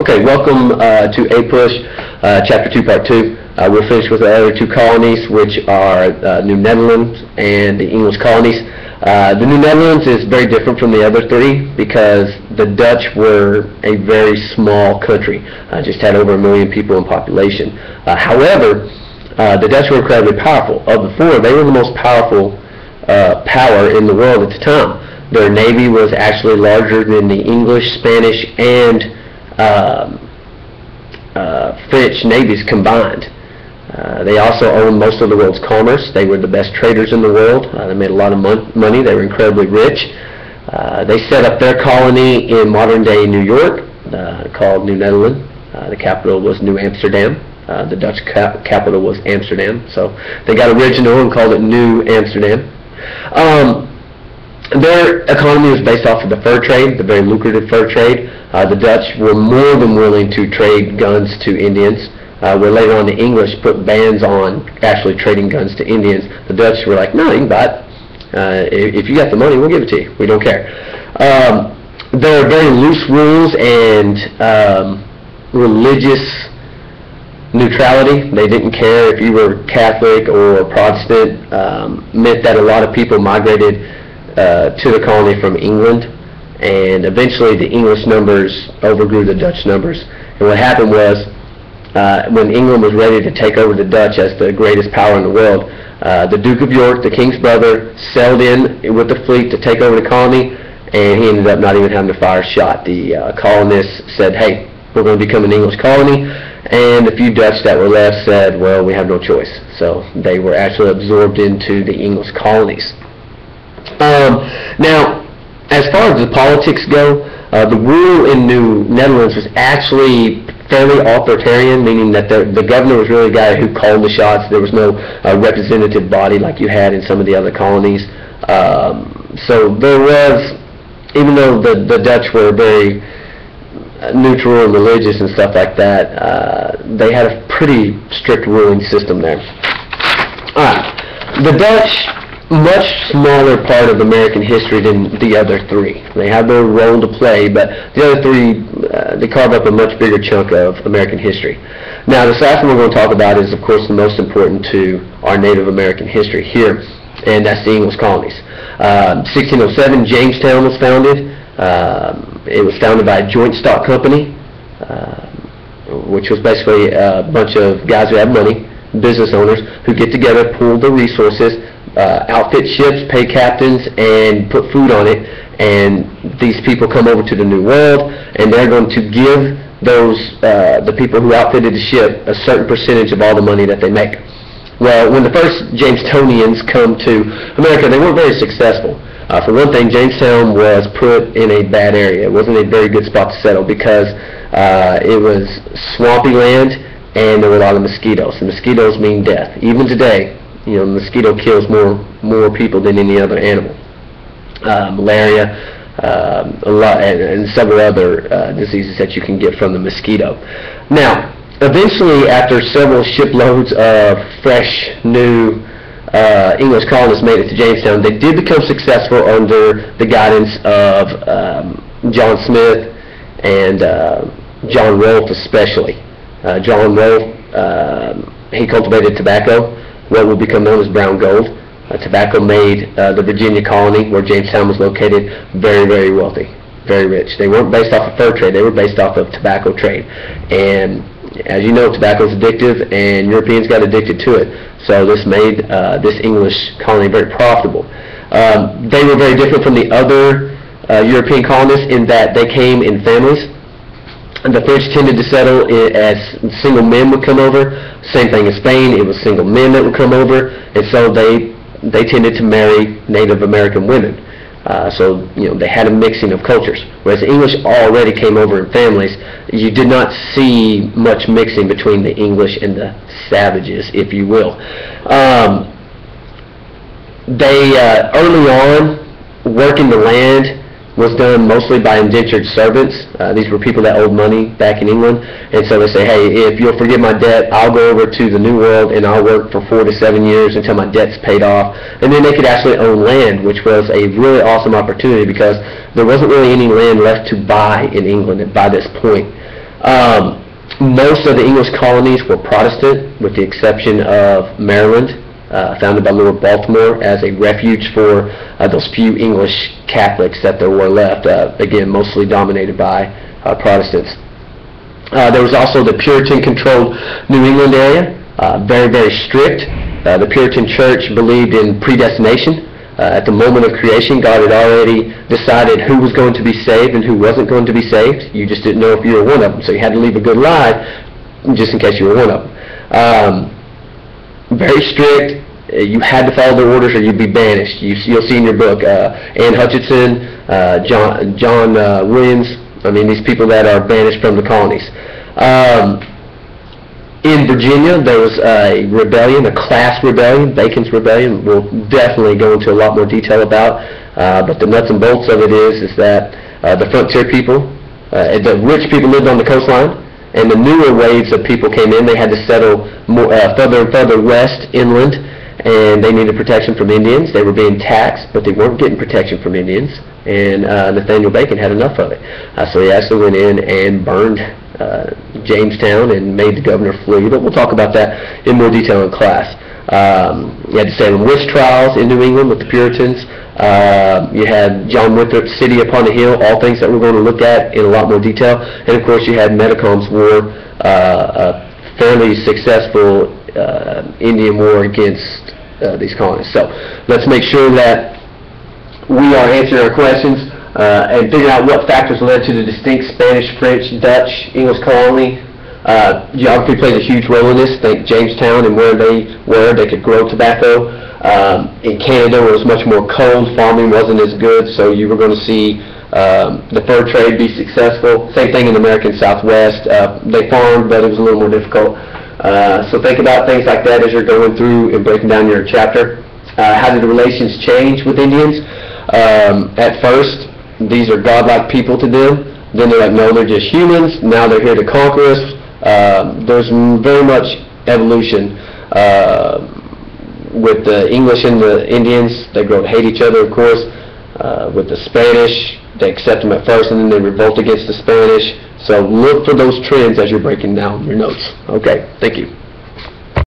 Okay, welcome to APUSH Chapter 2, Part 2. We'll finish with the other two colonies, which are New Netherlands and the English colonies. The New Netherlands is very different from the other three because the Dutch were a very small country, just had over 1 million people in population. However, the Dutch were incredibly powerful. Of the four, they were the most powerful power in the world at the time. Their navy was actually larger than the English, Spanish, and French navies combined. They also owned most of the world's commerce. They were the best traders in the world. They made a lot of money. They were incredibly rich. They set up their colony in modern-day New York, called New Netherlands. The capital was New Amsterdam. The Dutch capital was Amsterdam. So they got original and called it New Amsterdam. Their economy was based off of the fur trade, the very lucrative fur trade. The Dutch were more than willing to trade guns to Indians, where later on the English put bans on actually trading guns to Indians. The Dutch were like, no, you can buy it. If you got the money, we'll give it to you. We don't care. There are very loose rules and religious neutrality. They didn't care if you were Catholic or Protestant. Meant that a lot of people migrated to the colony from England, and eventually the English numbers overgrew the Dutch numbers. And what happened was, when England was ready to take over the Dutch as the greatest power in the world, the Duke of York, the king's brother, sailed in with the fleet to take over the colony, and he ended up not even having to fire a shot. The colonists said, hey, we're going to become an English colony, and the few Dutch that were left said, well, we have no choice. So they were actually absorbed into the English colonies. Now, as far as the politics go, the rule in New Netherlands was actually fairly authoritarian, meaning that the governor was really the guy who called the shots. There was no representative body like you had in some of the other colonies. So there was, even though the Dutch were very neutral and religious and stuff like that, they had a pretty strict ruling system there. The Dutch, much smaller part of American history than the other three. They have their role to play, but the other three, they carve up a much bigger chunk of American history. Now, this last one we're going to talk about is, of course, the most important to our Native American history here, and that's the English colonies. 1607, Jamestown was founded. It was founded by a joint stock company, which was basically a bunch of guys who have money, business owners, who get together, pool the resources, outfit ships, pay captains, and put food on it, and these people come over to the New World, and they're going to give those the people who outfitted the ship a certain percentage of all the money that they make. Well, when the first Jamestonians come to America, they weren't very successful. For one thing, Jamestown was put in a bad area. It wasn't a very good spot to settle because it was swampy land, and there were a lot of mosquitoes. And mosquitoes mean death. Even today, you know, mosquito kills more people than any other animal. Malaria, a lot, and several other diseases that you can get from the mosquito. Now, eventually, after several shiploads of fresh, new English colonists made it to Jamestown, they did become successful under the guidance of John Smith and John Rolfe especially. John Rolfe, he cultivated tobacco, what would become known as brown gold. Tobacco made the Virginia colony, where Jamestown was located, very, very wealthy, very rich. They weren't based off of fur trade, they were based off of tobacco trade. And as you know, tobacco is addictive, and Europeans got addicted to it. So this made this English colony very profitable. They were very different from the other European colonists in that they came in families. And the French tended to settle as single men would come over. Same thing in Spain, it was single men that would come over, and so they tended to marry Native American women. So, you know, they had a mixing of cultures. Whereas the English already came over in families, you did not see much mixing between the English and the savages, if you will. Early on, working the land was done mostly by indentured servants. These were people that owed money back in England, and so they say, hey, if you'll forgive my debt, I'll go over to the New World and I'll work for 4 to 7 years until my debt's paid off. And then they could actually own land, which was a really awesome opportunity because there wasn't really any land left to buy in England by this point. Most of the English colonies were Protestant, with the exception of Maryland, founded by Lord Baltimore as a refuge for those few English Catholics that there were left, again, mostly dominated by Protestants. There was also the Puritan-controlled New England area, very, very strict. The Puritan church believed in predestination. At the moment of creation, God had already decided who was going to be saved and who wasn't going to be saved. You just didn't know if you were one of them, so you had to leave a good life just in case you were one of them. Very strict. You had to follow their orders or you'd be banished. You'll see in your book, Anne Hutchinson, John Williams, these people that are banished from the colonies. In Virginia, there was a rebellion, a class rebellion, Bacon's Rebellion. We'll definitely go into a lot more detail about, but the nuts and bolts of it is that the frontier people, the rich people lived on the coastline, and the newer waves of people came in. They had to settle more, further and further west, inland, and they needed protection from Indians. They were being taxed, but they weren't getting protection from Indians, and Nathaniel Bacon had enough of it. So he actually went in and burned Jamestown and made the governor flee, but we'll talk about that in more detail in class. You had the Salem witch trials in New England with the Puritans. You had John Winthrop's City Upon a Hill, all things that we're going to look at in a lot more detail. And of course you had Metacom's war, a fairly successful Indian war against these colonies. So let's make sure that we are answering our questions and figuring out what factors led to the distinct Spanish, French, Dutch, English colony. Geography plays a huge role in this. Think Jamestown and where they were. They could grow tobacco. In Canada, where it was much more cold, farming wasn't as good, so you were going to see the fur trade be successful. Same thing in the American Southwest. They farmed, but it was a little more difficult. So think about things like that as you're going through and breaking down your chapter. How did the relations change with Indians? At first, these are godlike people to them. Then they're like, no, they're just humans. Now they're here to conquer us. There's very much evolution with the English and the Indians. They grow to hate each other, of course. With the Spanish, they accept them at first and then they revolt against the Spanish. So look for those trends as you're breaking down your notes. Okay, thank you.